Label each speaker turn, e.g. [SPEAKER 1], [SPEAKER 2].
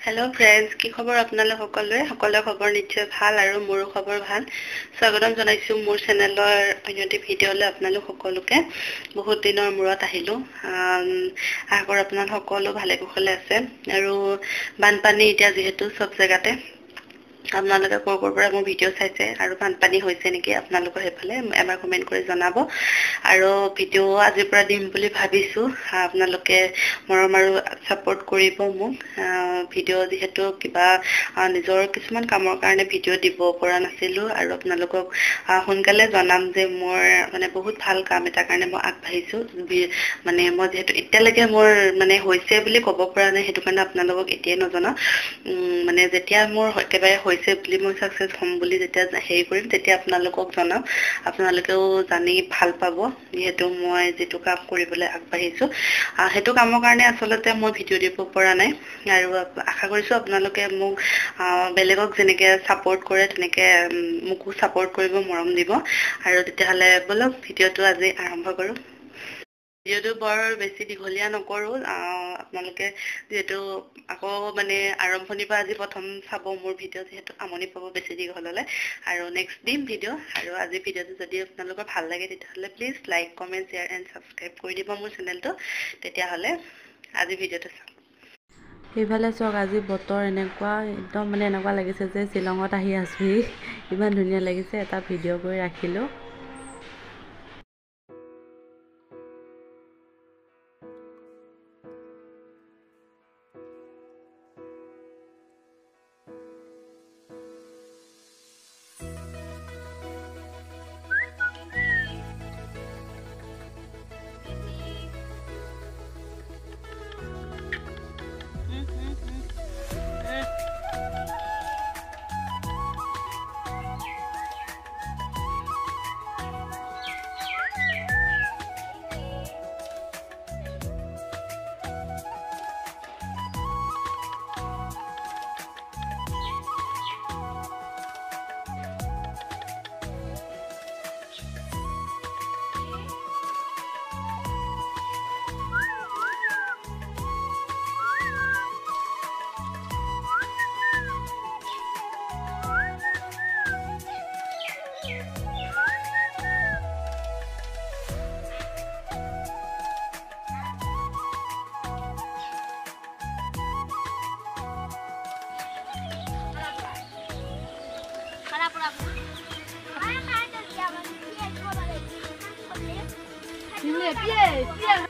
[SPEAKER 1] Hello friends কি খবৰ আপোনালোক সকলোৰে খবৰ নিশ্চয় ভাল আৰু মোৰো খবৰ ভাল স্বাগতম জনাইছো মোৰ চেনেলৰ অন্যটি ভিডিঅ'লৈ আপোনালোক সকলোকে বহুত দিনৰ মূৰত আহিলো আশা কৰো আপোনালোক সকলো ভালে কুশলে আছে আৰু বানপানী এতিয়া যেহেতু সব জায়গাতে আপোনালোকে কোৰ পৰা মোৰ ভিডিঅ' চাইছে আৰু বানপানী হৈছে নেকি আপোনালোকৰ হেফালে এবাৰ কমেন্ট কৰি জনাব আৰু ভিডিঅ' আজিৰ পৰা দিম বুলি ভাবিছো আপোনালোকে মৰম আৰু সাপোৰ্ট কৰিব মোক ভিডিঅ' যেহেতু কিবা নিজৰ কিছুমান কামৰ কাৰণে ভিডিঅ' দিব পৰা নাছিলো আৰু আপোনালোকক সোনকালে জনাম যে মোৰ মানে বহুত ভাল কাম এটা কাৰণে মই আগবাঢ়িছো মানে মই যেহেতু এতিয়ালৈকে মোৰ মানে হৈছে বুলি ক'ব পৰা নাই হেতু কাৰণে আপোনালোকক এতিয়াই নজনা মানে যেতিয়া মোৰ একেবাৰে হৈছে বুলি মই সাকসেস হ'ম বুলি যেতিয়া হেৰি কৰিম তেতিয়া আপোনালোকক জনাম আপোনালোকেও জানি ভাল পাব যেহেতু মই যেটো কাম কৰিবলৈ আগবাঢ়িছো হেতু কামৰ কাৰণে আসলতে মই ভিডিঅ' দিব পৰা নাই আৰু আশা কৰিছো আপোনালোকে মোক বেলেগক যেনেকে সাপোৰ্ট কৰে তেনেকে মোকো সাপোৰ্ট কৰিব মৰম দিব আৰু তেতিয়াহলে বলক ভিডিঅ'টো আজি আৰম্ভ কৰো ভিডিঅ'টো বৰ বেছি দীঘলীয়া নকৰো আপোনালোকে যেহেতু আকৌ মানে আৰম্ভণিৰ পৰা আজি প্ৰথম চাব মোৰ ভিডিঅ' যেহেতু আমনি পাব বেছি দীঘল হলে আৰু নেক্সট দিম ভিডিঅ' আৰু আজি ভিডিঅ'টো যদি আপোনালোকৰ ভাল লাগে তেতিয়াহলে please like comment share and subscribe কৰি দিব মোৰ চেনেলটো তেতিয়াহলে আজি ভিডিঅ'টো চাওক
[SPEAKER 2] সেইফালে চক আজি বতৰ এনেকুৱা একদম মানে এনেকুৱা লাগিছে যে শ্বিলঙত আহি আছোহি ইমান ধুনীয়া লাগিছে এটা ভিডিঅ' কৰি ৰাখিলো
[SPEAKER 3] Pie, pie.